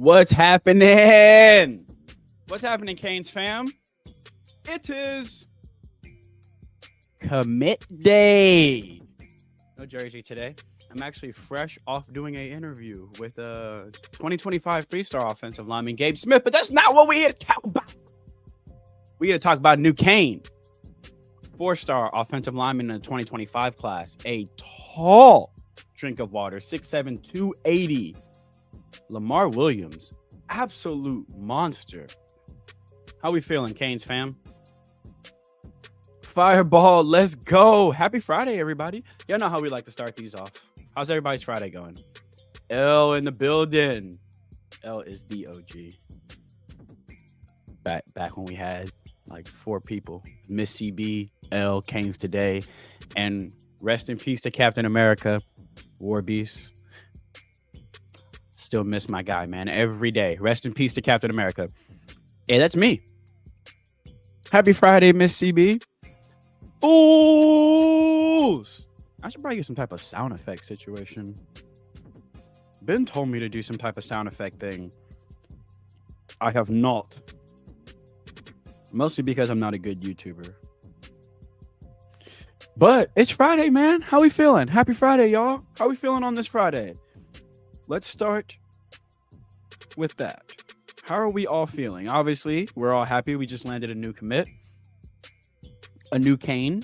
What's happening? What's happening, Canes fam? It is commit day. No jersey today. I'm actually fresh off doing an interview with a 2025 three-star offensive lineman, Gabe Smith, but that's not what we're here to talk about. We're here to talk about a new Kane, four-star offensive lineman in the 2025 class, a tall drink of water, 6'7", 280. Lamar Williams, absolute monster. How we feeling, Canes fam? Fireball, let's go. Happy Friday, everybody. Y'all know how we like to start these off. How's everybody's Friday going? L in the building. L is the OG. Back when we had like 4 people. Miss CB, L, Canes today. And rest in peace to Captain America, War Beast. Still miss my guy, man. Every day. Rest in peace to Captain America. Hey, that's me. Happy Friday, Miss CB. Fools! I should probably get some type of sound effect situation. Ben told me to do some type of sound effect thing. I have not. Mostly because I'm not a good YouTuber. But it's Friday, man. How we feeling? Happy Friday, y'all. How we feeling on this Friday? Let's start with that. How are we all feeling? Obviously, we're all happy. We just landed a new commit, a new Kane,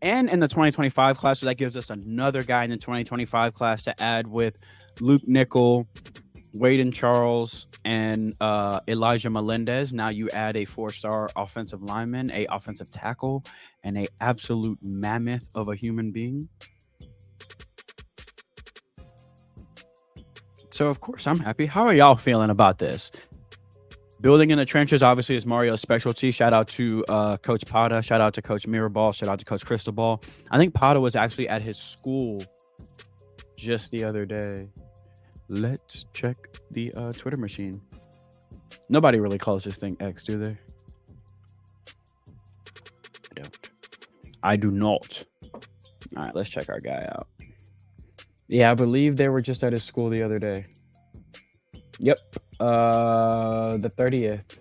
and in the 2025 class, so that gives us another guy in the 2025 class to add with Luke Nickel, Waden Charles, and Elijah Melendez. Now you add a 4-star offensive lineman, a offensive tackle, and a absolute mammoth of a human being. So, of course, I'm happy. How are y'all feeling about this? Building in the trenches, obviously, is Mario's specialty. Shout out to Coach Pata. Shout out to Coach Mirabal. Shout out to Coach Cristobal. I think Pata was actually at his school just the other day. Let's check the Twitter machine. Nobody really calls this thing X, do they? I don't. I do not. All right, let's check our guy out. Yeah, I believe they were just at his school the other day. Yep. The 30th.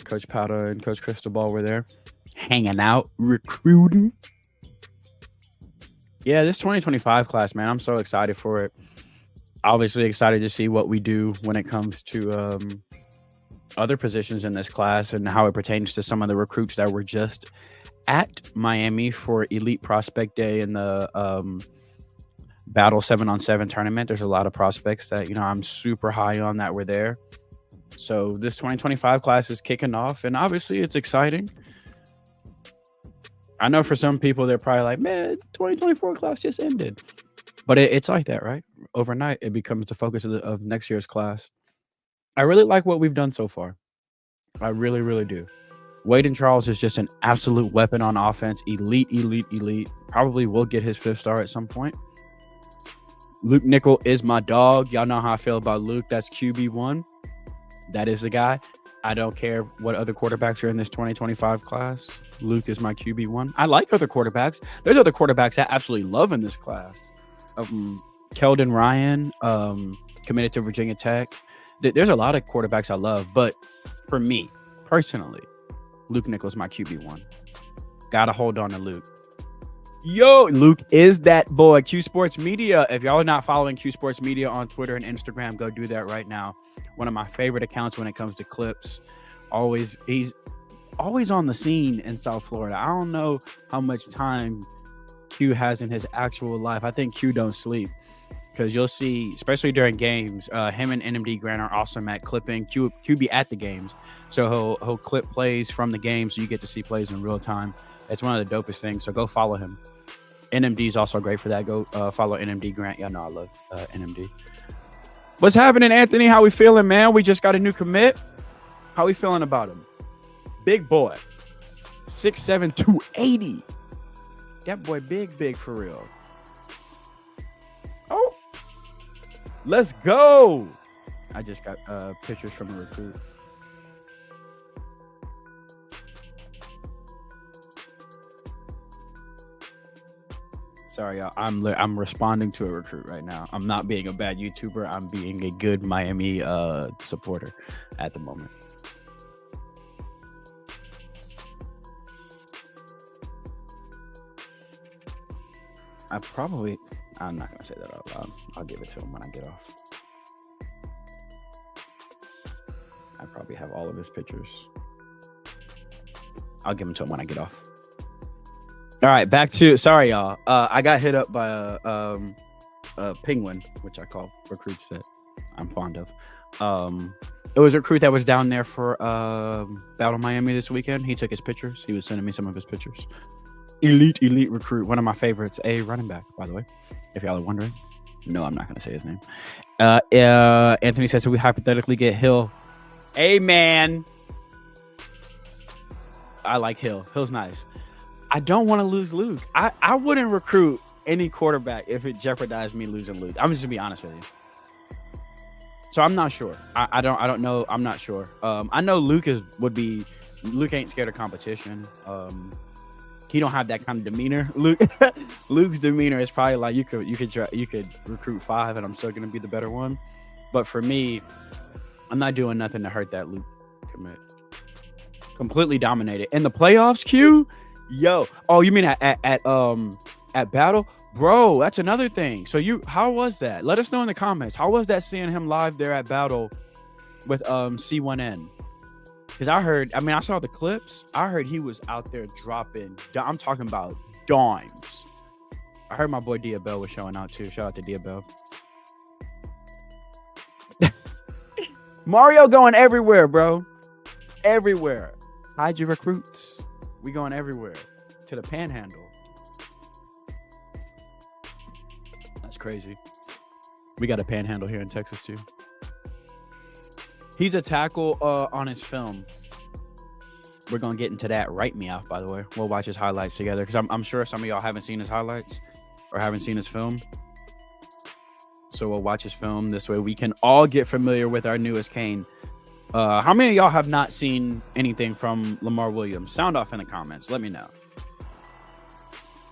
Coach Powder and Coach Cristobal were there. Hanging out, recruiting. Yeah, this 2025 class, man, I'm so excited for it. Obviously excited to see what we do when it comes to other positions in this class and how it pertains to some of the recruits that were just at Miami for Elite Prospect Day in the Battle 7-on-7 tournament. There's a lot of prospects that, I'm super high on that were there. So this 2025 class is kicking off, and obviously it's exciting. I know for some people, they're probably like, man, 2024 class just ended. But it's like that, right? Overnight, it becomes the focus of next year's class. I really like what we've done so far. I really, really do. Waden Charles is just an absolute weapon on offense. Elite. Probably will get his 5th star at some point. Luke Nickel is my dog. Y'all know how I feel about Luke. That's QB1. That is the guy. I don't care what other quarterbacks are in this 2025 class. Luke is my QB1. I like other quarterbacks. There's other quarterbacks I absolutely love in this class. Keldon Ryan, committed to Virginia Tech. There's a lot of quarterbacks I love. But for me, personally, Luke Nickel is my QB1. Gotta hold on to Luke. Yo, Luke is that boy. Q Sports Media. If y'all are not following Q Sports Media on Twitter and Instagram, go do that right now. One of my favorite accounts when it comes to clips. He's always on the scene in South Florida. I don't know how much time Q has in his actual life. I think Q don't sleep because you'll see, especially during games, him and NMD Grant are awesome at clipping. Q be at the games, so he'll clip plays from the game, so you get to see plays in real time. It's one of the dopest things, so go follow him. NMD is also great for that. Go follow NMD Grant. Y'all know I love NMD. What's happening, Anthony? How we feeling, man? We just got a new commit. How we feeling about him? Big boy. 6'7", 280. That boy big for real. Oh. Let's go. I just got pictures from the recruit. Sorry, y'all. I'm responding to a recruit right now. I'm not being a bad YouTuber. I'm being a good Miami supporter at the moment. I'm not gonna say that out loud. I'll give it to him when I get off. I probably have all of his pictures. I'll give them to him when I get off. All right, back to sorry, y'all. I got hit up by a penguin, which I call recruits that I'm fond of. It was a recruit that was down there for Battle Miami this weekend. He took his pictures. He was sending me some of his pictures. Elite recruit, one of my favorites, a running back, by the way, if y'all are wondering. No, I'm not gonna say his name. Anthony says, so we hypothetically get Hill. Hey man, I like Hill. Hill's nice. I don't want to lose Luke. I wouldn't recruit any quarterback if it jeopardized me losing Luke. I'm just gonna be honest with you. So I'm not sure. I don't know. I'm not sure. I know Luke ain't scared of competition. He don't have that kind of demeanor. Luke's demeanor is probably like you could recruit 5 and I'm still gonna be the better one. But for me, I'm not doing nothing to hurt that Luke commit. Completely dominated in the playoffs. Q, yo. Oh, you mean at Battle, bro? That's another thing. So how was that? Let us know in the comments. How was that seeing him live there at Battle with C1N? Because I saw the clips. I heard he was out there dropping. I'm talking about dimes. I heard my boy Diabell was showing out too. Shout out to Diabell. Mario going everywhere, bro. Everywhere. Hide your recruits. We going everywhere. To the panhandle. That's crazy. We got a panhandle here in Texas too. He's a tackle on his film. We're going to get into that right meow, by the way. We'll watch his highlights together because I'm sure some of y'all haven't seen his highlights or haven't seen his film. So we'll watch his film. This way we can all get familiar with our newest Kane. How many of y'all have not seen anything from Lamar Williams? Sound off in the comments. Let me know.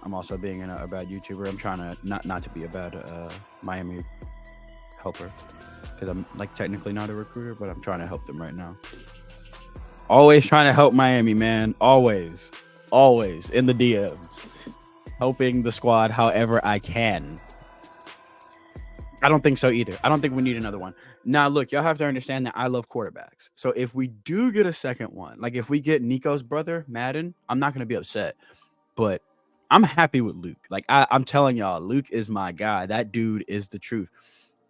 I'm also being a bad YouTuber. I'm trying to not to be a bad Miami helper. Because I'm technically not a recruiter, but I'm trying to help them right now. Always trying to help Miami, man. Always in the DMs. Helping the squad however I can. I don't think so either. I don't think we need another one. Now, look, y'all have to understand that I love quarterbacks. So if we do get a second one, like if we get Nico's brother, Madden, I'm not going to be upset. But I'm happy with Luke. I'm telling y'all, Luke is my guy. That dude is the truth.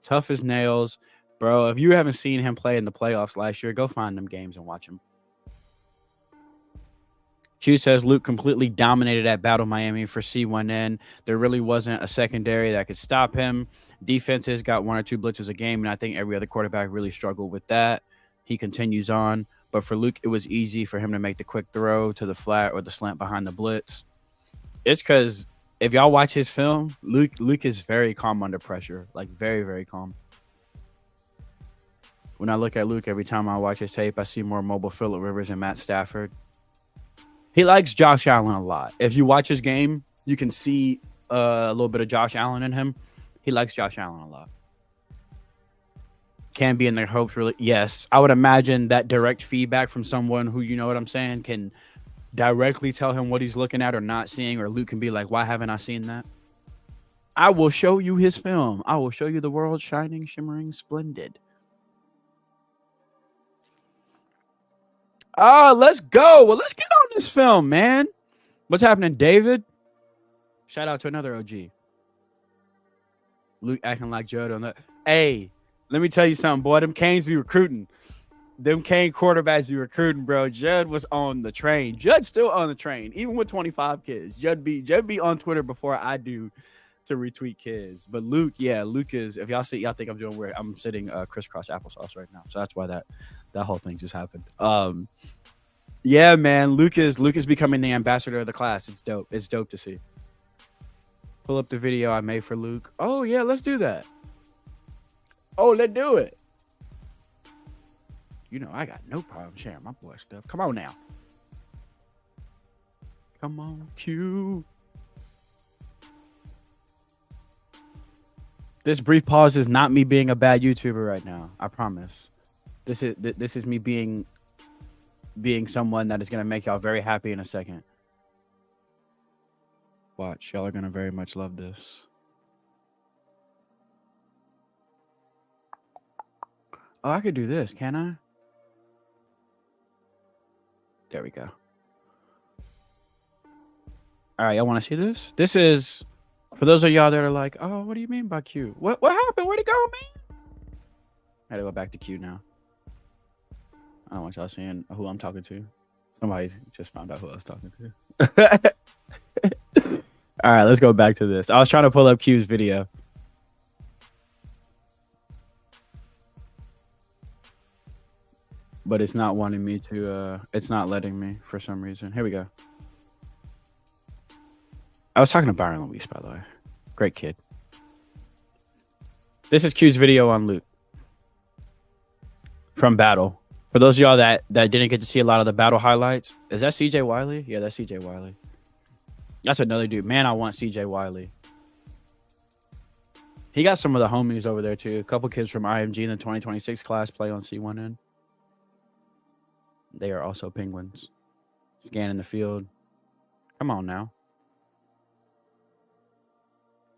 Tough as nails. Bro, if you haven't seen him play in the playoffs last year, go find them games and watch him. Q says Luke completely dominated at Battle Miami for C1N. There really wasn't a secondary that could stop him. Defenses got 1 or 2 blitzes a game, and I think every other quarterback really struggled with that. He continues on. But for Luke, it was easy for him to make the quick throw to the flat or the slant behind the blitz. It's because if y'all watch his film, Luke is very calm under pressure. Very, very calm. When I look at Luke, every time I watch his tape, I see more mobile Phillip Rivers and Matt Stafford. He likes Josh Allen a lot. If you watch his game, you can see a little bit of Josh Allen in him. He likes Josh Allen a lot. Can be in their hopes, really. Yes, I would imagine that direct feedback from someone who, you know what I'm saying, can directly tell him what he's looking at or not seeing, or Luke can be like, why haven't I seen that? I will show you his film. I will show you the world shining, shimmering, splendid. Let's go. Well, let's get on this film, man. What's happening, David? Shout out to another OG. Luke acting like Judd on that. Hey, let me tell you something, boy. Them Canes be recruiting. Them Kane quarterbacks be recruiting, bro. Judd was on the train. Judd's still on the train, even with 25 kids. Judd be on Twitter before I do to retweet kids. But Luke is. If y'all see, y'all think I'm doing weird. I'm sitting crisscross applesauce right now, so that's why that whole thing just happened. Yeah, man. Luke is becoming the ambassador of the class. It's dope. It's dope to see. Pull up the video I made for Luke. Oh yeah, let's do that. Oh, let's do it. You know, I got no problem sharing my boy stuff. Come on now. Come on, Q. This brief pause is not me being a bad YouTuber right now. I promise. This is me being someone that is gonna make y'all very happy in a second. Watch, y'all are gonna very much love this. Oh, I could do this, can I? There we go. All right, y'all want to see this? This is for those of y'all that are like, "Oh, what do you mean by Q? What happened? Where'd it go, man?" I gotta go back to Q now. I don't want y'all seeing who I'm talking to. Somebody just found out who I was talking to. All right, let's go back to this. I was trying to pull up Q's video. But it's not wanting me to, it's not letting me for some reason. Here we go. I was talking to Byron Luis, by the way. Great kid. This is Q's video on Luke from Battle. For those of y'all that didn't get to see a lot of the Battle highlights, is that CJ Wiley? Yeah, that's CJ Wiley. That's another dude. Man, I want CJ Wiley. He got some of the homies over there, too. A couple kids from IMG in the 2026 class play on C1N. They are also Penguins. Scanning the field. Come on now.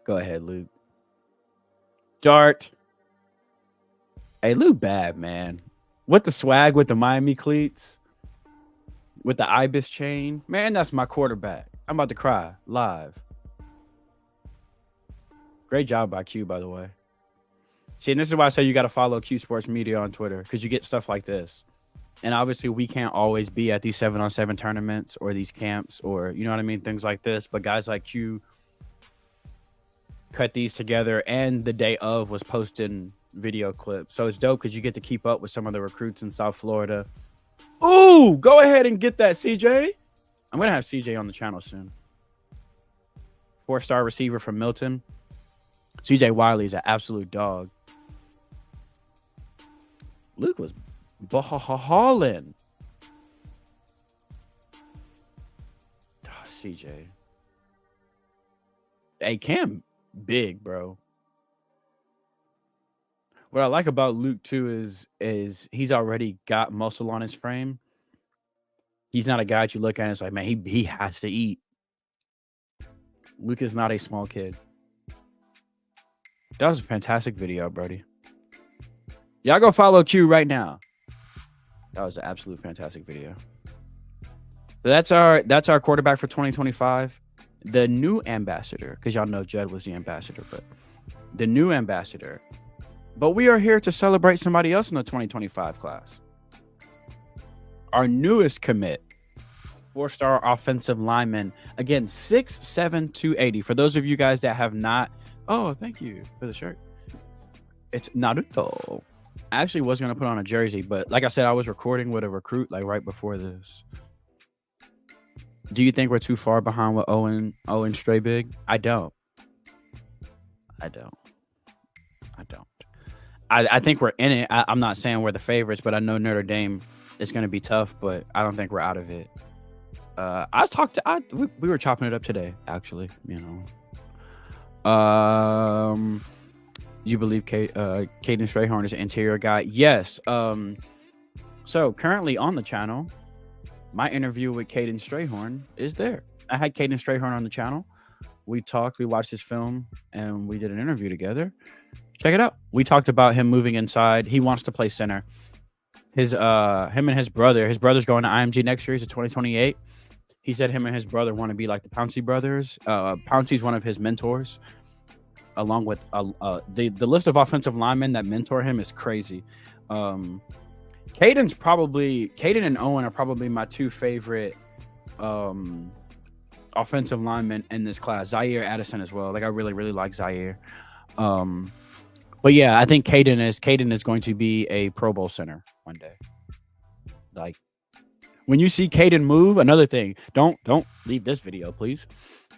Go ahead, Luke. Dart. Hey, Luke bad, man. With the swag, with the Miami cleats, with the Ibis chain. Man, that's my quarterback. I'm about to cry live. Great job by Q, by the way. See, and this is why I say you got to follow Q Sports Media on Twitter, because you get stuff like this. And obviously, we can't always be at these 7-on-7 tournaments or these camps or, you know what I mean, things like this. But guys like Q cut these together, and the day of was posting video clips. So it's dope because you get to keep up with some of the recruits in South Florida. Ooh, go ahead and get that, CJ. I'm going to have CJ on the channel soon. 4-star receiver from Milton. CJ Wiley is an absolute dog. Luke was balling. Oh, CJ. Hey, Cam, big, bro. What I like about Luke too is he's already got muscle on his frame. He's not a guy that you look at and it's like, man, he has to eat. Luke is not a small kid. That was a fantastic video, Brody. Y'all go follow Q right now. That was an absolute fantastic video. So that's our quarterback for 2025. The new ambassador, because y'all know Judd was the ambassador, but the new ambassador. But we are here to celebrate somebody else in the 2025 class. Our newest commit, 4-star offensive lineman. Again, 6'7", 280. For those of you guys that have not, oh, thank you for the shirt. It's Naruto. I actually was going to put on a jersey, but like I said, I was recording with a recruit like right before this. Do you think we're too far behind with Owen Stray Big? I don't. I think we're in it. I'm not saying we're the favorites, but I know Notre Dame is going to be tough, but I don't think we're out of it. We were chopping it up today, actually, you know. You believe Caden Strayhorn is an interior guy? Yes. So currently on the channel, my interview with Caden Strayhorn is there. I had Caden Strayhorn on the channel. We talked, we watched his film, and we did an interview together. Check it out. We talked about him moving inside. He wants to play center. Him and his brother's going to IMG next year. He's a 2028. He said him and his brother want to be like the Pouncey brothers. Pouncey's one of his mentors. Along with the list of offensive linemen that mentor him is crazy. Caden and Owen are probably my two favorite offensive linemen in this class. Zaire Addison as well. Like I really, really like Zaire. But yeah, I think Caden is going to be a Pro Bowl center one day. Like when you see Caden move, another thing, don't leave this video, please.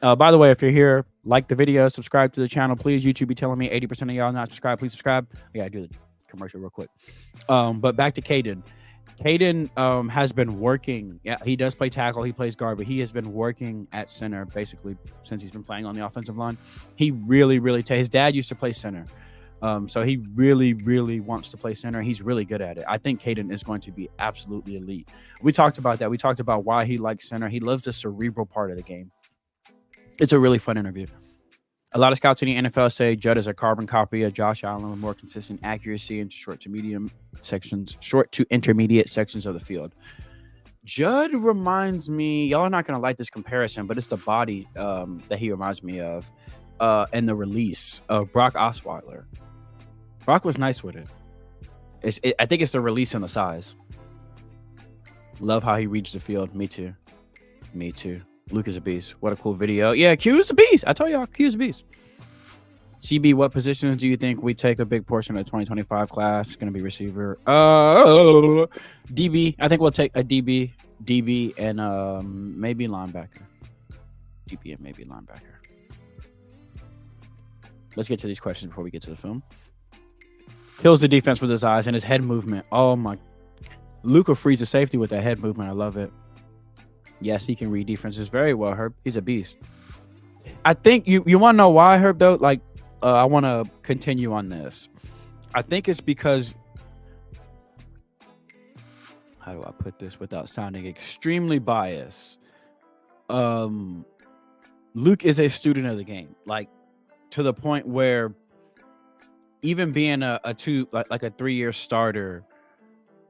By the way, if you're here, like the video, subscribe to the channel, please. YouTube be telling me 80% of y'all not subscribed. Please subscribe. I gotta do the commercial real quick. But back to Caden. Caden has been working. Yeah, he does play tackle. He plays guard, but he has been working at center basically since he's been playing on the offensive line. He really, really his dad used to play center. So he really, really wants to play center. He's really good at it. I think Caden is going to be absolutely elite. We talked about that. We talked about why he likes center. He loves the cerebral part of the game. It's a really fun interview. A lot of scouts in the NFL say Judd is a carbon copy of Josh Allen with more consistent accuracy into short to intermediate sections of the field. Judd reminds me, y'all are not going to like this comparison, but it's the body that he reminds me of and the release of Brock Osweiler. Brock was nice with it. I think it's the release and the size. Love how he reached the field. Me too. Luke is a beast. What a cool video. Yeah, Q is a beast. I told y'all, Q is a beast. CB, what positions do you think we take a big portion of the 2025 class? It's going to be receiver. DB. I think we'll take a DB, and maybe linebacker. DB and maybe linebacker. Let's get to these questions before we get to the film. Kills the defense with his eyes and his head movement. Oh, my. Luke will freeze the safety with that head movement. I love it. Yes, he can read defenses very well, Herb. He's a beast. I think you want to know why, Herb, though? Like, I want to continue on this. I think it's because, how do I put this without sounding extremely biased? Luke is a student of the game, like to the point where even being a 3-year starter,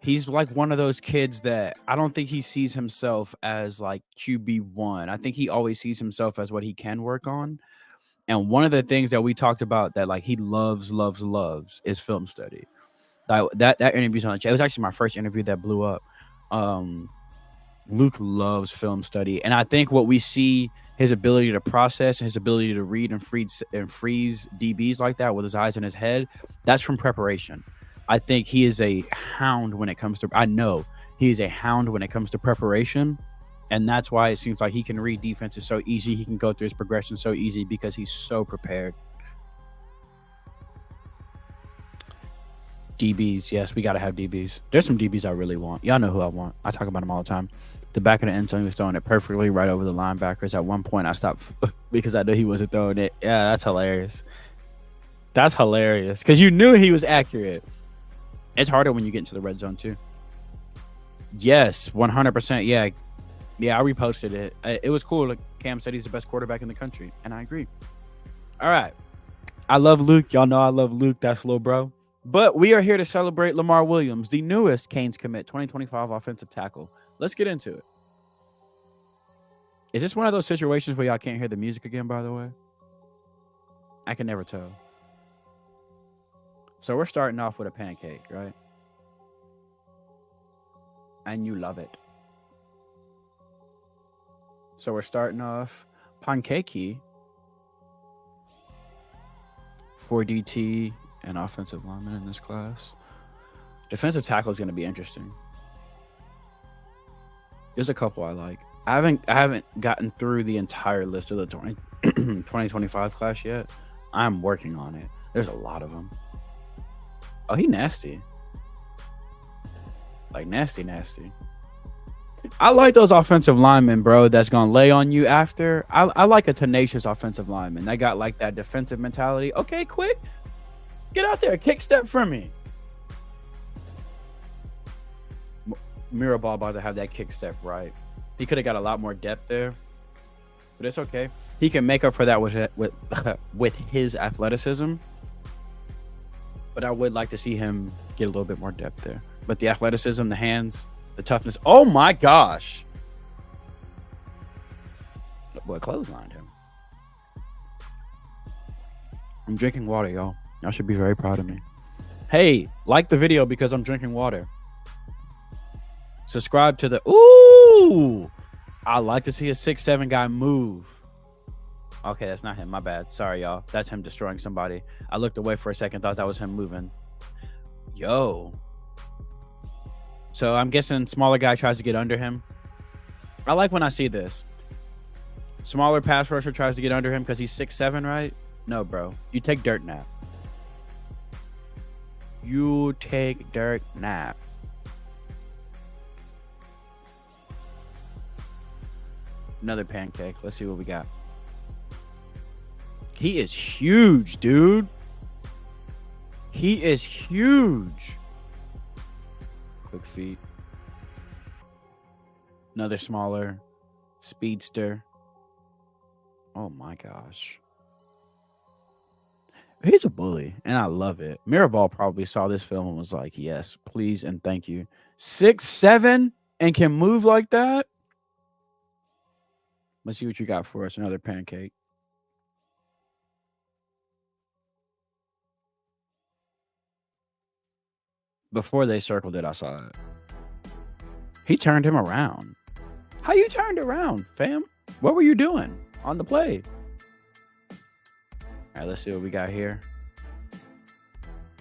he's like one of those kids that I don't think he sees himself as like QB1. I think he always sees himself as what he can work on. And one of the things that we talked about that like he loves is film study. That interview's on the chat. It was actually my first interview that blew up. Luke loves film study. And I think what we see, his ability to process, his ability to read and freeze DBs like that with his eyes in his head, that's from preparation. I think he is a hound when it comes to, I know he is a hound when it comes to preparation. And that's why it seems like he can read defenses so easy. He can go through his progression so easy because he's so prepared. DBs. Yes, we got to have DBs. There's some DBs I really want. Y'all know who I want. I talk about them all the time. The back of the end zone, he was throwing it perfectly right over the linebackers. At one point, I stopped because I knew he wasn't throwing it. Yeah, that's hilarious. That's hilarious because you knew he was accurate. It's harder when you get into the red zone, too. Yes, 100%. Yeah, I reposted it. It was cool. Like Cam said, he's the best quarterback in the country, and I agree. All right. I love Luke. Y'all know I love Luke. That's little bro. But we are here to celebrate Lamar Williams, the newest Canes commit, 2025 offensive tackle. Let's get into it. Is this one of those situations where y'all can't hear the music again, by the way? I can never tell. So we're starting off with a pancake, right? And you love it. So we're starting off pancakey for DT and offensive lineman in this class. Defensive tackle is going to be interesting. There's a couple I like. I haven't gotten through the entire list of the 2025 class yet. I'm working on it. There's a lot of them. Oh, he nasty. Like nasty. I like those offensive linemen, bro, that's going to lay on you after. I like a tenacious offensive lineman. They got like that defensive mentality. Okay, quick. Get out there. Kick step for me. Mirabal about to have that kick step right. He could have got a lot more depth there. But it's okay. He can make up for that with his athleticism. But I would like to see him get a little bit more depth there. But the athleticism, the hands, the toughness. Oh, my gosh. Boy, clotheslined him. I'm drinking water, y'all. Y'all should be very proud of me. Hey, like the video because I'm drinking water. Subscribe to the... Ooh! I like to see a 6'7" guy move. Okay, that's not him. My bad. Sorry, y'all. That's him destroying somebody. I looked away for a second, thought that was him moving. Yo. So I'm guessing smaller guy tries to get under him. I like when I see this. Smaller pass rusher tries to get under him because he's 6'7", right? No, bro. You take dirt nap. You take dirt nap. Another pancake. Let's see what we got. He is huge, dude. He is huge. Quick feet. Another smaller speedster. Oh my gosh. He's a bully, and I love it. Mirabal probably saw this film and was like, yes, please and thank you. 6'7" and can move like that? Let's see what you got for us. Another pancake. Before they circled it, I saw it. He turned him around. How you turned around, fam? What were you doing on the play? All right, let's see what we got here.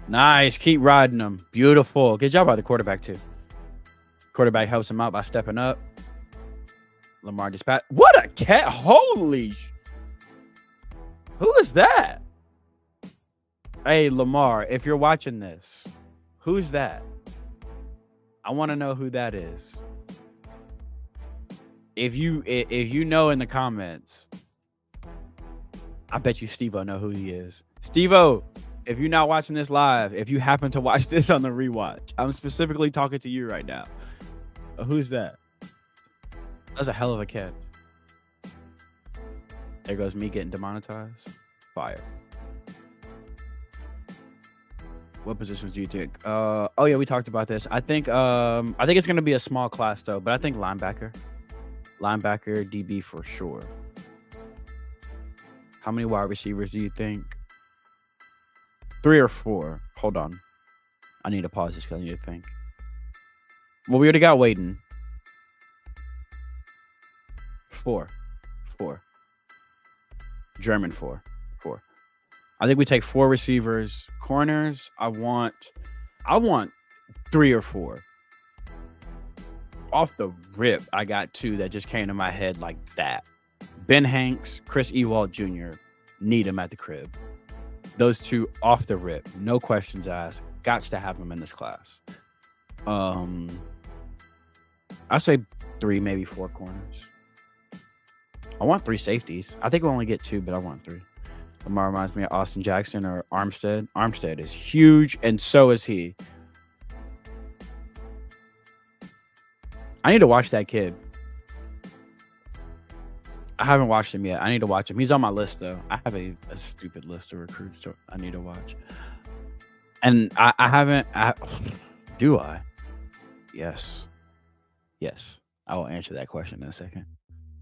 Nice. Keep riding them. Beautiful. Good job by the quarterback, too. Quarterback helps him out by stepping up. Lamar dispatch. What a cat. Holy. Who is that? Hey, Lamar, if you're watching this, who's that? I want to know who that is. If you know in the comments, I bet you Steve-O know who he is. Steve-O, if you're not watching this live, if you happen to watch this on the rewatch, I'm specifically talking to you right now. Who's that? That's a hell of a catch. There goes me getting demonetized. Fire. What positions do you take? Oh yeah, we talked about this. I think it's gonna be a small class though, but I think linebacker, DB for sure. How many wide receivers do you think? 3 or 4. Hold on. I need to pause this because I need to think. Well, we already got Waden. 4. German 4. I think we take 4 receivers. Corners, I want 3 or 4. Off the rip, I got 2 that just came to my head like that. Ben Hanks, Chris Ewald Jr. Need him at the crib. Those 2 off the rip. No questions asked. Gots to have them in this class. I say 3, maybe 4 corners. I want 3 safeties. I think we'll only get 2, but I want 3. Lamar reminds me of Austin Jackson or Armstead. Armstead is huge, and so is he. I need to watch that kid. I haven't watched him yet. I need to watch him. He's on my list, though. I have a stupid list of recruits I need to watch. And I haven't... do I? Yes. I will answer that question in a second.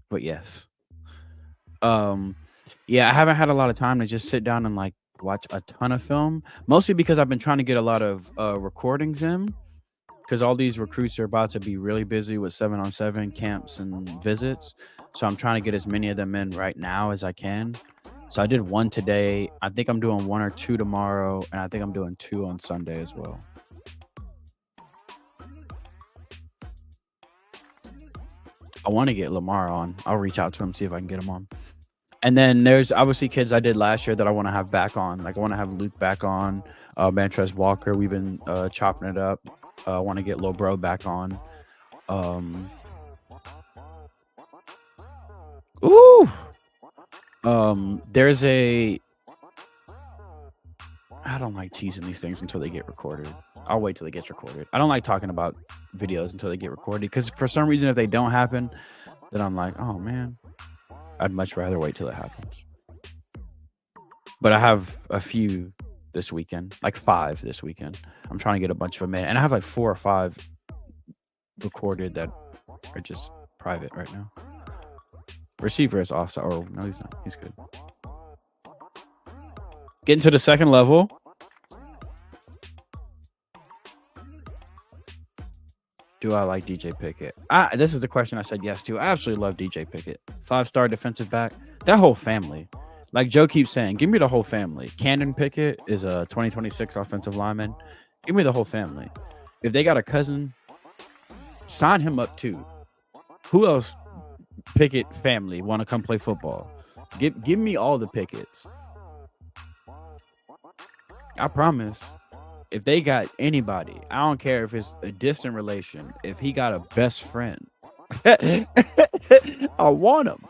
But yes. Yeah, I haven't had a lot of time to just sit down and like watch a ton of film. Mostly because I've been trying to get a lot of recordings in. Because all these recruits are about to be really busy with 7-on-7 camps and visits. So I'm trying to get as many of them in right now as I can. So I did 1 today. I think I'm doing 1 or 2 tomorrow. And I think I'm doing 2 on Sunday as well. I want to get Lamar on. I'll reach out to him, see if I can get him on. And then there's obviously kids I did last year that I want to have back on. Like I want to have Luke back on. Mantrez Walker, we've been chopping it up. I want to get Lil Bro back on. There's a... I don't like teasing these things until they get recorded. I'll wait till it gets recorded. I don't like talking about videos until they get recorded because for some reason, if they don't happen, then I'm like, oh man, I'd much rather wait till it happens. But I have a few this weekend, like 5 this weekend. I'm trying to get a bunch of them in. And I have like 4 or 5 recorded that are just private right now. Receiver is offside. Oh, no, he's not. He's good. Getting to the second level. Do I like DJ Pickett? This is the question I said yes to. I absolutely love DJ Pickett. 5-star defensive back. That whole family. Like Joe keeps saying, give me the whole family. Camden Pickett is a 2026 offensive lineman. Give me the whole family. If they got a cousin, sign him up too. Who else Pickett family want to come play football? Give me all the Picketts. I promise. If they got anybody, I don't care if it's a distant relation, if he got a best friend, I want him.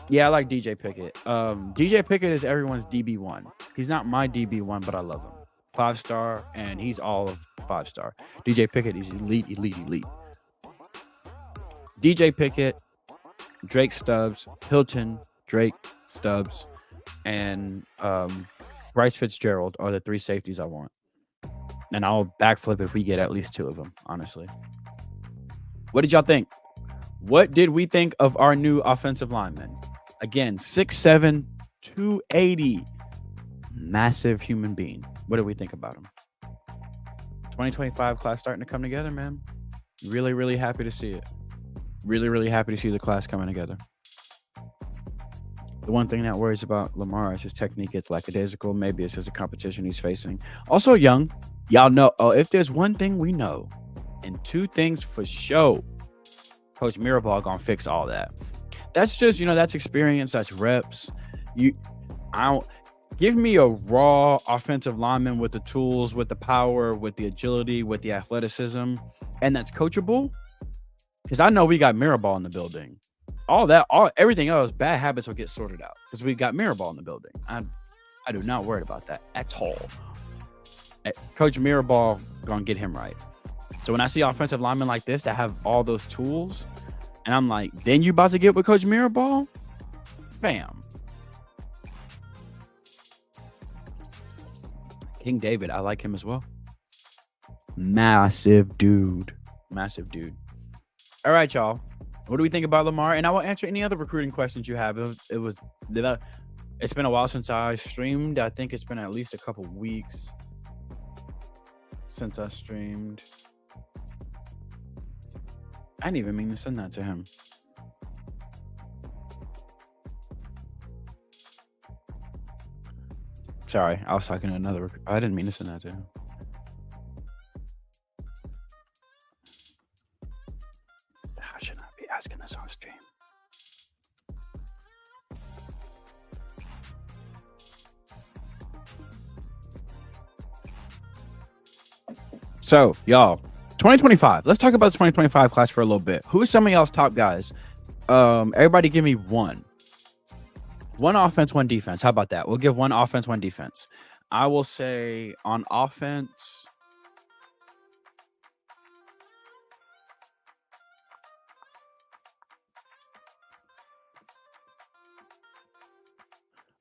Yeah, I like DJ Pickett. DJ Pickett is everyone's DB1. He's not my DB1, but I love him. 5-star, and he's all of 5-star. DJ Pickett is elite, elite, elite. DJ Pickett, Drake Stubbs, Hilton, Drake Stubbs, and Bryce Fitzgerald are the 3 safeties I want. And I'll backflip if we get at least 2 of them, honestly. What did y'all think? What did we think of our new offensive lineman? Again, 6'7", 280. Massive human being. What do we think about him? 2025 class starting to come together, man. Really, really happy to see it. Really, really happy to see the class coming together. The one thing that worries about Lamar is his technique gets lackadaisical. Maybe it's just a competition he's facing. Also young. Y'all know, if there's one thing we know, and 2 things for sure, Coach Mirabal gonna fix all that. That's just, that's experience, that's reps. I don't give me a raw offensive lineman with the tools, with the power, with the agility, with the athleticism, and that's coachable. Because I know we got Mirabal in the building. Everything else, bad habits will get sorted out because we got Mirabal in the building. I do not worry about that at all. Coach Mirabal gonna get him right. So when I see offensive linemen like this that have all those tools, and I'm like, then you about to get with Coach Mirabal? Bam. King David, I like him as well. Massive dude. Massive dude. All right, y'all. What do we think about Lamar? And I will answer any other recruiting questions you have. It's been a while since I streamed. I think it's been at least a couple weeks since I streamed. I didn't even mean to send that to him. Sorry, I was talking to another. I didn't mean to send that to him. How should I be asking this on stream? So, y'all, 2025. Let's talk about the 2025 class for a little bit. Who are some of y'all's top guys? Everybody give me one. One offense, one defense. How about that? We'll give one offense, one defense. I will say on offense.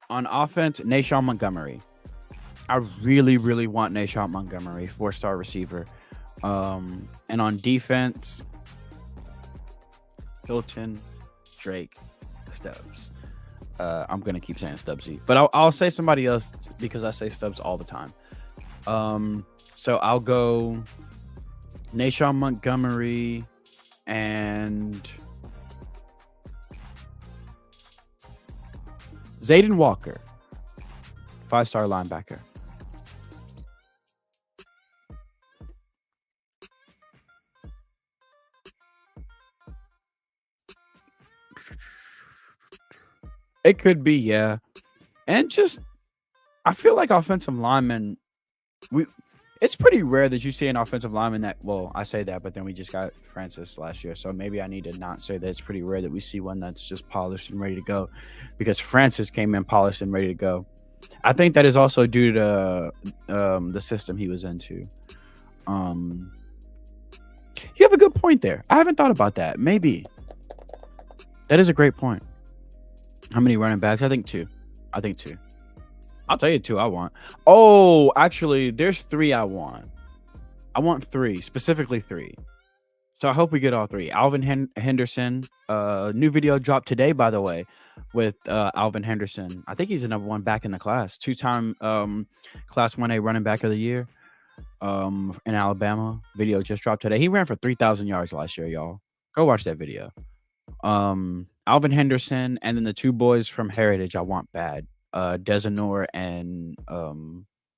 On offense, Nashawn Montgomery. I really, really want Nashawn Montgomery, 4-star receiver. And on defense, Hilton, Drake, Stubbs. I'm gonna keep saying Stubbsy, but I'll say somebody else because I say Stubbs all the time. So I'll go Nashawn Montgomery and Zayden Walker, 5-star linebacker. It could be, yeah. And just, I feel like offensive linemen, it's pretty rare that you see an offensive lineman that, well, I say that, but then we just got Francis last year. So maybe I need to not say that. It's pretty rare that we see one that's just polished and ready to go, because Francis came in polished and ready to go. I think that is also due to the system he was into. You have a good point there. I haven't thought about that. Maybe. That is a great point. How many running backs? I think 2. I'll tell you 2 I want. Oh, actually, there's 3 I want. I want 3, specifically 3. So I hope we get all 3. Alvin Henderson. New video dropped today, by the way, with Alvin Henderson. I think he's the number 1 back in the class. 2-time Class 1A running back of the year in Alabama. Video just dropped today. He ran for 3,000 yards last year, y'all. Go watch that video. Alvin Henderson, and then the 2 boys from Heritage I want bad. Desanor and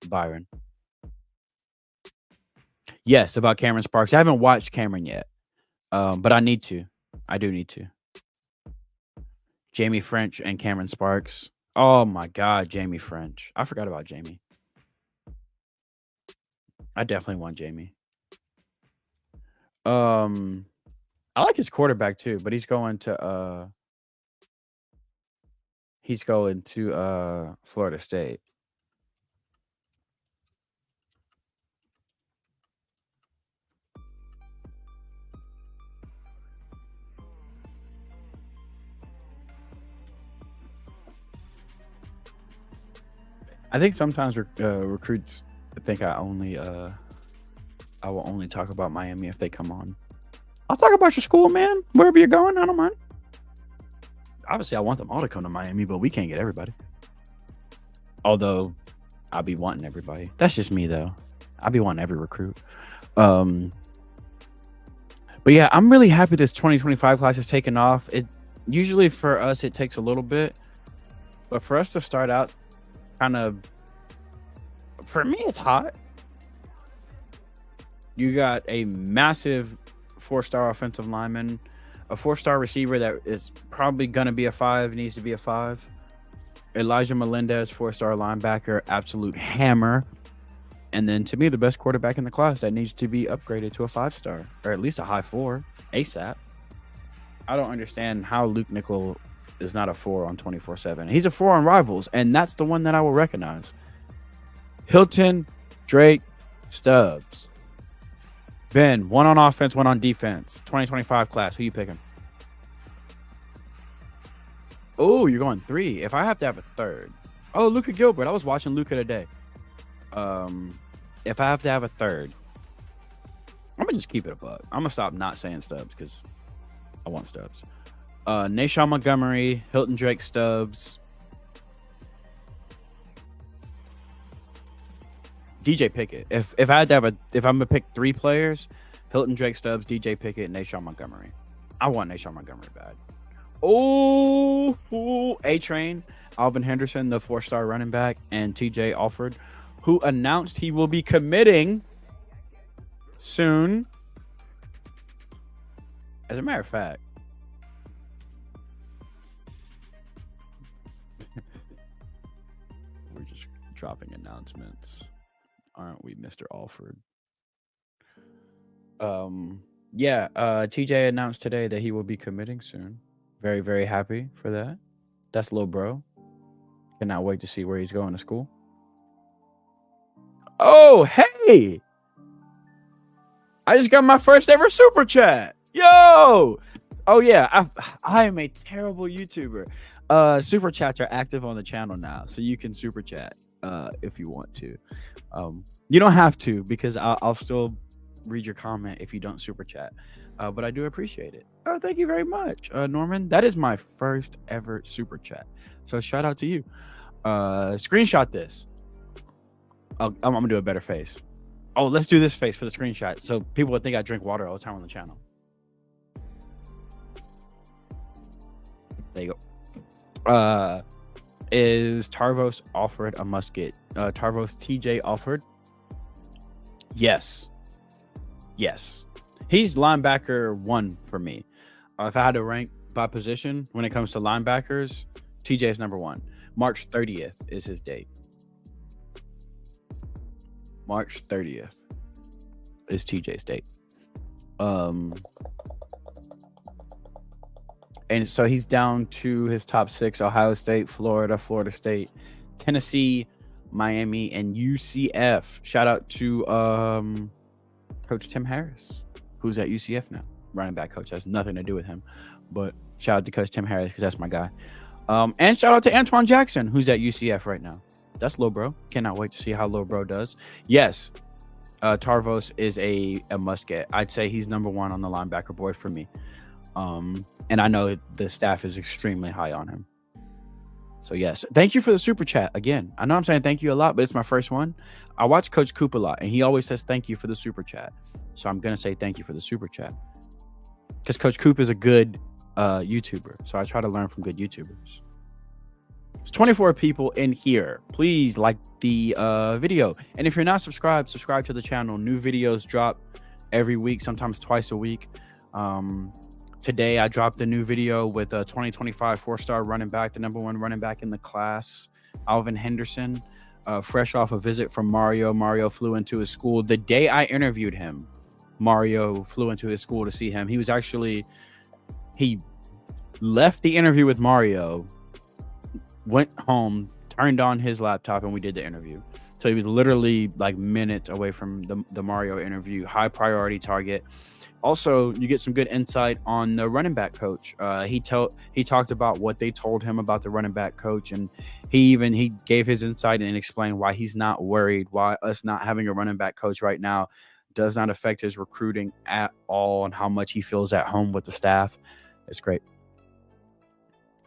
Byron. Yes, about Cameron Sparks. I haven't watched Cameron yet. But I need to. I do need to. Jamie French and Cameron Sparks. Oh my God, Jamie French. I forgot about Jamie. I definitely want Jamie. I like his quarterback too, but he's going to Florida State. I think sometimes recruits think I will only talk about Miami if they come on. I'll talk about your school, man. Wherever you're going, I don't mind. Obviously, I want them all to come to Miami, but we can't get everybody. Although, I'll be wanting everybody. That's just me, though. I'll be wanting every recruit. But yeah, I'm really happy this 2025 class has taken off. It usually for us it takes a little bit, but for us to start out kind of, for me, it's hot. You got a massive 4-star offensive lineman, a 4-star receiver that is probably going to be a 5, needs to be a 5. Elijah Melendez, 4-star linebacker, absolute hammer. And then to me, the best quarterback in the class that needs to be upgraded to a 5-star, or at least a high 4, ASAP. I don't understand how Luke Nickel is not a 4 on 24/7. He's a 4 on Rivals, and that's the one that I will recognize. Hilton, Drake, Stubbs. Ben, 1 on offense, 1 on defense. 2025 class. Who you picking? Oh, you're going 3. If I have to have a 3rd. Oh, Luka Gilbert. I was watching Luka today. If I have to have a 3rd, I'm gonna just keep it a buck. I'm gonna stop not saying Stubbs because I want Stubbs. Nashawn Montgomery, Hilton, Drake, Stubbs, DJ Pickett. If I had to have if I'm gonna pick 3 players, Hilton, Drake, Stubbs, DJ Pickett, Nashawn Montgomery. I want Nashawn Montgomery bad. Oh, A-Train, Alvin Henderson, the 4-star running back, and TJ Alford, who announced he will be committing soon. As a matter of fact, we're just dropping announcements, aren't we, Mr. Alford? Yeah, TJ announced today that he will be committing soon. Very, very happy for that. That's Lil Bro. Cannot wait to see where he's going to school. Oh, hey! I just got my first ever super chat. Yo! Oh yeah, I am a terrible YouTuber. Super chats are active on the channel now, so you can super chat if you want to. You don't have to because I'll still read your comment if you don't super chat. But I do appreciate it. Oh, thank you very much, Norman. That is my first ever super chat. So shout out to you. Screenshot this. I'm gonna do a better face. Oh, let's do this face for the screenshot so people would think I drink water all the time on the channel. There you go. Is Tarvos Alford a must get? Tarvos TJ Alford? Yes. He's linebacker 1 for me. If I had to rank by position when it comes to linebackers, TJ is number 1. March 30th is his date. March 30th is TJ's date. And so he's down to his top 6: Ohio State, Florida, Florida State, Tennessee, Miami, and UCF. Shout out to Coach Tim Harris, who's at UCF now. Running back coach has nothing to do with him, but shout out to Coach Tim Harris because that's my guy. And shout out to Antoine Jackson, who's at UCF right now. That's Lil Bro. Cannot wait to see how Lil Bro does. Yes, Tarvos is a must get. I'd say he's number 1 on the linebacker board for me. And I know the staff is extremely high on him. So yes, thank you for the super chat again. I know I'm saying thank you a lot, but it's my first one. I watch Coach Coop a lot, and he always says thank you for the super chat. So I'm gonna say thank you for the super chat because Coach Coop is a good YouTuber. So I try to learn from good YouTubers. There's 24 people in here. Please like the video, and if you're not subscribed, subscribe to the channel. New videos drop every week, sometimes twice a week. Today I dropped a new video with a 2025 4-star running back, the number 1 running back in the class, Alvin Henderson, fresh off a visit from Mario. Mario flew into his school the day I interviewed him. Mario flew into his school to see him. He left the interview with Mario, went home, turned on his laptop, and we did the interview. So he was literally like minutes away from the Mario interview. High priority target. Also, you get some good insight on the running back coach. He talked about what they told him about the running back coach, and he gave his insight and explained why he's not worried, why us not having a running back coach right now does not affect his recruiting at all, and how much he feels at home with the staff. It's great.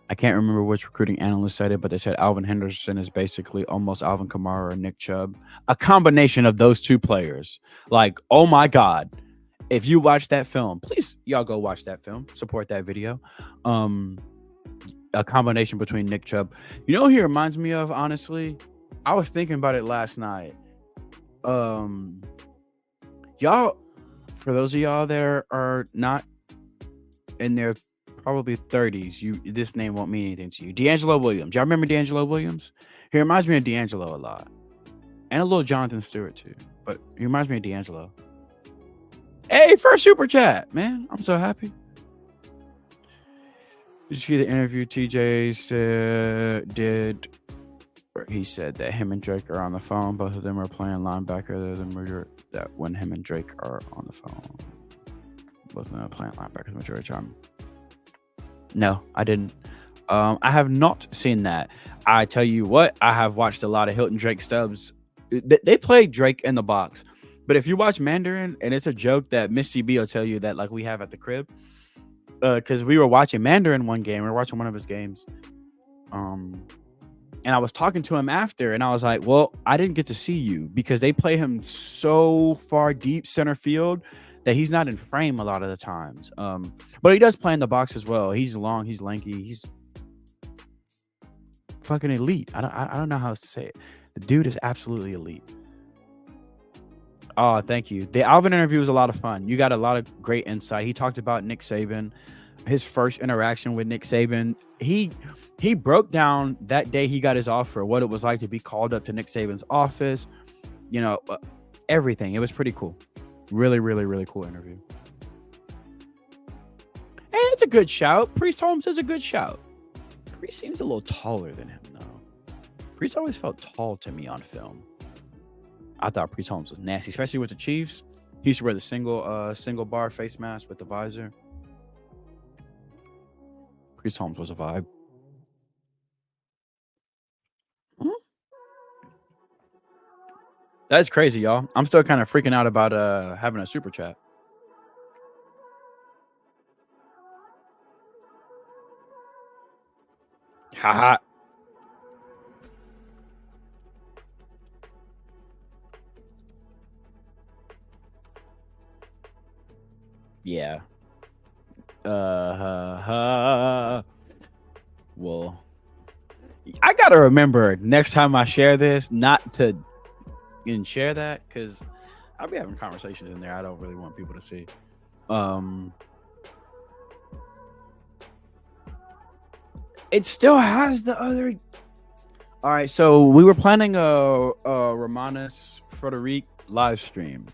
I can't remember which recruiting analyst said it, but they said Alvin Henderson is basically almost Alvin Kamara or Nick Chubb. A combination of those two players. Like, oh my God. If you watch that film, please, y'all go watch that film. Support that video. A combination between Nick Chubb. You know who he reminds me of, honestly? I was thinking about it last night. Y'all, for those of y'all that are not in their probably 30s, this name won't mean anything to you. D'Angelo Williams. Y'all remember D'Angelo Williams? He reminds me of D'Angelo a lot. And a little Jonathan Stewart too. But he reminds me of D'Angelo. Hey, first super chat, man. I'm so happy. Did you see the interview TJ did? Where he said that him and Drake are on the phone. Both of them are playing linebacker. They're the murder that when him and Drake are on the phone. Both of them are playing linebacker the majority of the time. No, I didn't. I have not seen that. I tell you what, I have watched a lot of Hilton Drake stubs. They play Drake in the box. But if you watch Mandarin, and it's a joke that Miss CB will tell you that like we have at the crib, because we were watching Mandarin one game, we were watching one of his games, and I was talking to him after, and I was like, well, I didn't get to see you because they play him so far deep center field that he's not in frame a lot of the times. But he does play in the box as well. He's long, he's lanky, he's fucking elite. I don't know how else to say it. The dude is absolutely elite. Oh, thank you. The Alvin interview was a lot of fun. You got a lot of great insight. He talked about Nick Saban, his first interaction with Nick Saban. He broke down that day he got his offer, what it was like to be called up to Nick Saban's office, everything. It was pretty cool. Really, really, really cool interview. Hey, that's a good shout. Priest Holmes is a good shout. Priest seems a little taller than him, though. Priest always felt tall to me on film. I thought Priest Holmes was nasty, especially with the Chiefs. He used to wear the single bar face mask with the visor. Priest Holmes was a vibe. That's crazy, y'all. I'm still kind of freaking out about having a super chat. Haha. Yeah. Well, I gotta remember next time I share this not to share that, because I'll be having conversations in there I don't really want people to see. It still has the other. All right, so we were planning a Romanas Frederique live stream.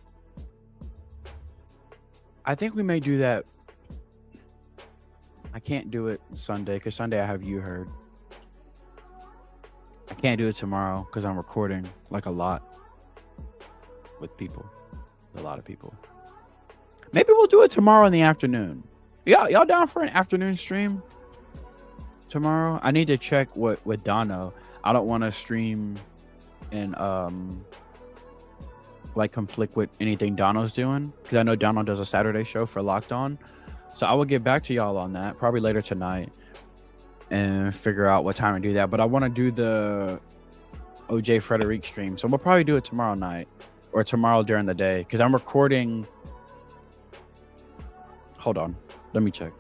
I think we may do that. I can't do it Sunday because Sunday I have You Heard. I can't do it tomorrow because I'm recording like a lot with people, a lot of people. Maybe we'll do it tomorrow in the afternoon. Y'all down for an afternoon stream tomorrow? I need to check with Dono. I don't want to stream and like conflict with anything Dono's doing, because I know Dono does a Saturday show for Locked On. So I will get back to y'all on that probably later tonight and figure out what time to do that. But I want to do the OJ Frederique stream, so we'll probably do it tomorrow night or tomorrow during the day, because I'm recording. Hold on, let me check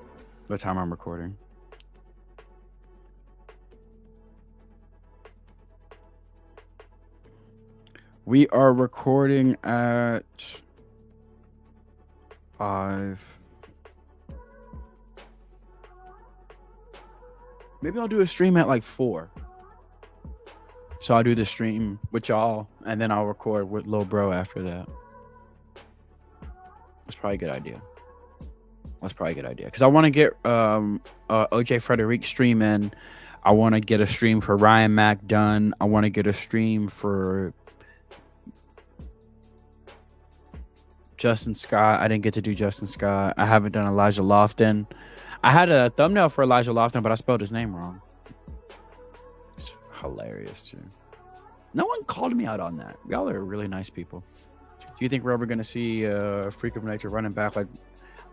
what time I'm recording. We are recording at 5. Maybe I'll do a stream at like 4. So I'll do the stream with y'all, and then I'll record with Lil Bro after that. That's probably a good idea. That's probably a good idea because I want to get OJ Frederique stream in. I want to get a stream for Ryan Mack done. I want to get a stream for Justin Scott. I didn't get to do Justin Scott. I haven't done Elijah Lofton. I had a thumbnail for Elijah Lofton, but I spelled his name wrong. It's hilarious too. No one called me out on that. Y'all are really nice people. Do you think we're ever gonna see Freak of Nature running back like?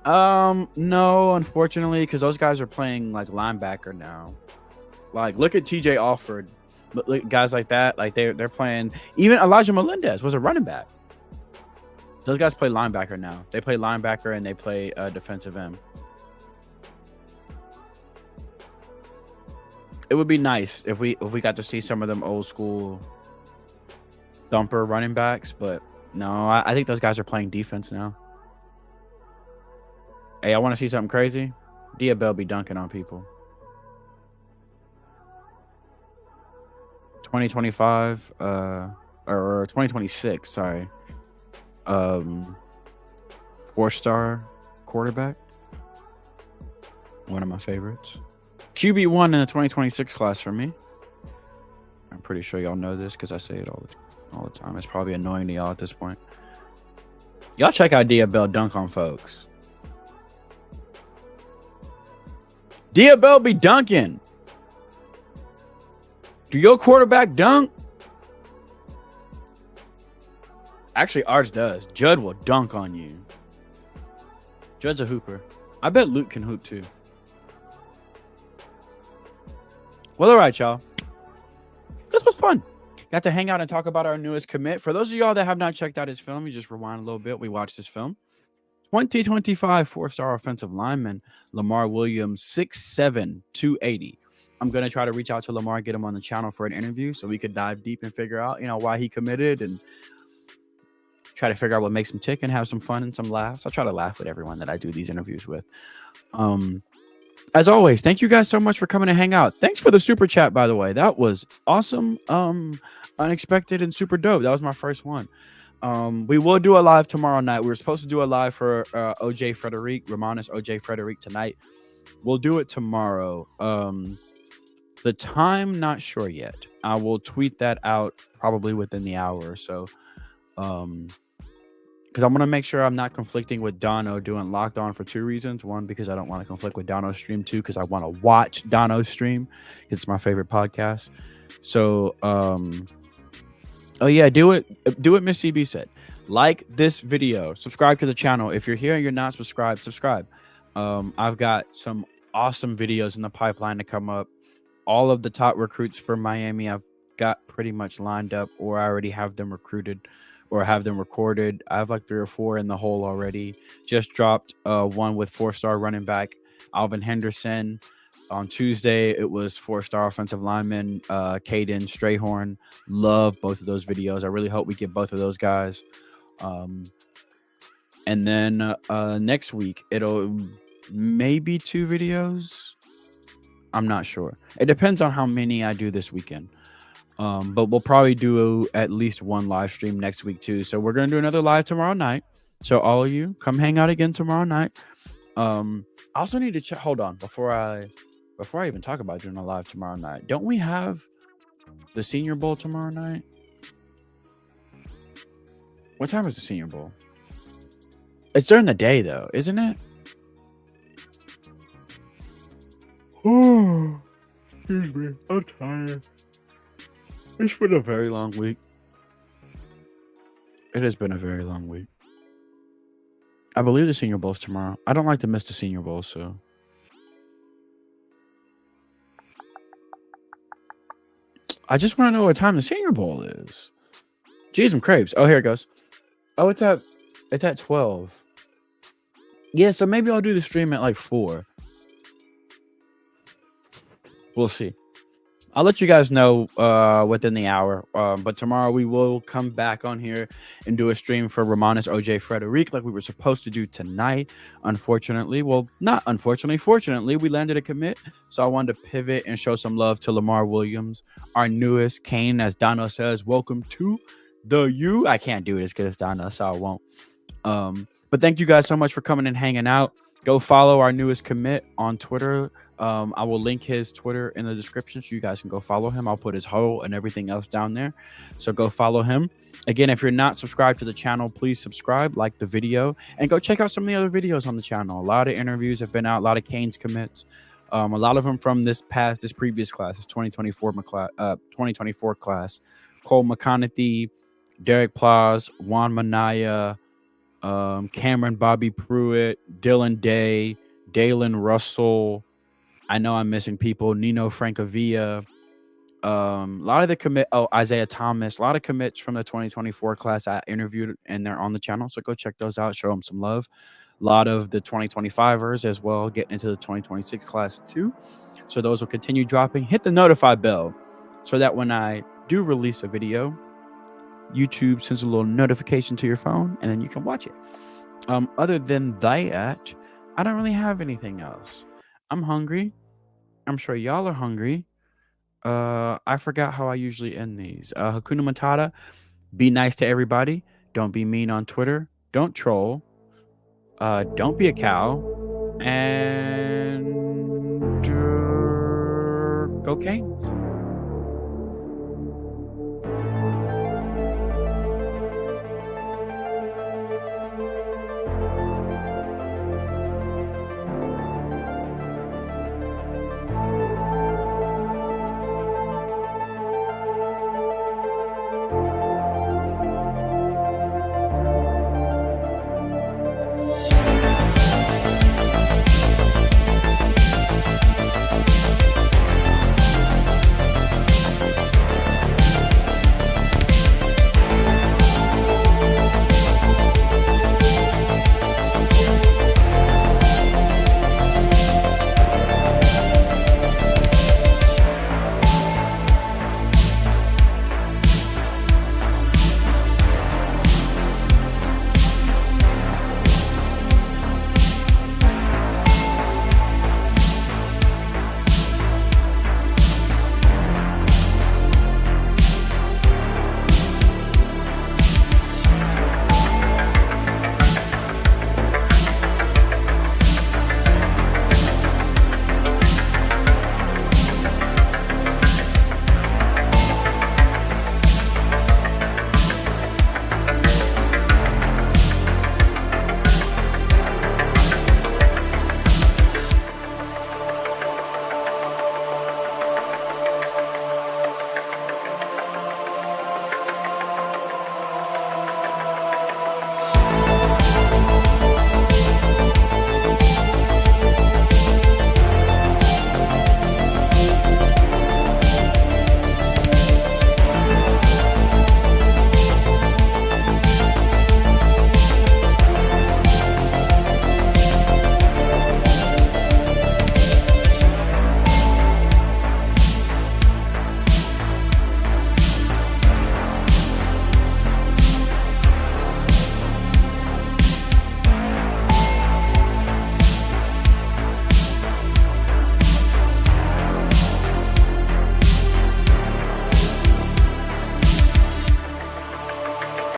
No, unfortunately, because those guys are playing like linebacker now. Like, look at TJ Alford, look, guys like that. Like they're playing. Even Elijah Melendez was a running back. Those guys play linebacker now. They play linebacker and they play defensive end. It would be nice if we got to see some of them old school thumper running backs, but no, I think those guys are playing defense now. Hey, I want to see something crazy. Diabell be dunking on people. 2025 or 2026, sorry. 4-star quarterback. One of my favorites. QB1 in the 2026 class for me. I'm pretty sure y'all know this because I say it all the time. It's probably annoying to y'all at this point. Y'all check out Diabell dunk on folks. Diabell be dunking. Do your quarterback dunk? Actually, ours does. Judd will dunk on you. Judd's a hooper. I bet Luke can hoop too. Well, all right, y'all. This was fun. Got to hang out and talk about our newest commit. For those of y'all that have not checked out his film, you just rewind a little bit. We watched this film. 2025 4-star offensive lineman, Lamar Williams, 6'7", 280. I'm going to try to reach out to Lamar, get him on the channel for an interview so we could dive deep and figure out, why he committed and try to figure out what makes him tick and have some fun and some laughs. I try to laugh with everyone that I do these interviews with. As always, thank you guys so much for coming to hang out. Thanks for the super chat, by the way. That was awesome, unexpected, and super dope. That was my first one. We will do a live tomorrow night. We were supposed to do a live for OJ Frederique, Romanas OJ Frederique tonight. We'll do it tomorrow. The time, not sure yet. I will tweet that out probably within the hour or so. Because I'm going to make sure I'm not conflicting with Dono doing Locked On for 2 reasons. One, because I don't want to conflict with Dono's stream. 2, because I want to watch Dono's stream. It's my favorite podcast. So, oh yeah, do it, Miss CB said. Like this video. Subscribe to the channel. If you're here and you're not subscribed, subscribe. I've got some awesome videos in the pipeline to come up. All of the top recruits for Miami I've got pretty much lined up, or I already have them recruited or have them recorded. I have like 3 or 4 in the hole already. Just dropped one with 4-star running back Alvin Henderson. On Tuesday, it was 4-star offensive lineman Caden Strayhorn. Love both of those videos. I really hope we get both of those guys. And then next week, it'll maybe 2 videos. I'm not sure. It depends on how many I do this weekend. But we'll probably do at least 1 live stream next week too. So we're going to do another live tomorrow night. So all of you, come hang out again tomorrow night. I also need to check. Hold on. Before I even talk about doing a live tomorrow night, don't we have the Senior Bowl tomorrow night? What time is the Senior Bowl? It's during the day though, isn't it? Oh, excuse me. I'm tired. It's been a very long week. It has been a very long week. I believe the Senior Bowl's tomorrow. I don't like to miss the Senior Bowl, so. I just want to know what time the Senior Bowl is. Jeez, some crepes. Oh, here it goes. Oh, it's at 12. Yeah, so maybe I'll do the stream at like 4. We'll see. I'll let you guys know within the hour. But tomorrow we will come back on here and do a stream for Romanas OJ Frederique like we were supposed to do tonight. Unfortunately, well, not unfortunately, fortunately, we landed a commit. So I wanted to pivot and show some love to Lamar Williams, our newest Kane, as Dono says. Welcome to the U. I can't do it as good as Dono, so I won't. But thank you guys so much for coming and hanging out. Go follow our newest commit on Twitter. I will link his Twitter in the description so you guys can go follow him. I'll put his hoe and everything else down there. So go follow him. Again, if you're not subscribed to the channel, please subscribe, like the video, and go check out some of the other videos on the channel. A lot of interviews have been out, a lot of Kane's commits. A lot of them from this previous class, this 2024 class. Cole McConaughey, Derek Plas, Juan Manaya, Cameron Bobby Pruitt, Dylan Day, Dalen Russell. I know I'm missing people. Nino Francavilla. A lot of the Isaiah Thomas. A lot of commits from the 2024 class I interviewed, and they're on the channel. So go check those out. Show them some love. A lot of the 2025ers as well, getting into the 2026 class too. So those will continue dropping. Hit the notify bell so that when I do release a video, YouTube sends a little notification to your phone, and then you can watch it. Other than that, I don't really have anything else. I'm hungry. I'm sure y'all are hungry. I forgot how I usually end these. Hakuna Matata. Be nice to everybody. Don't be mean on Twitter. Don't troll. Don't be a cow. And go Canes.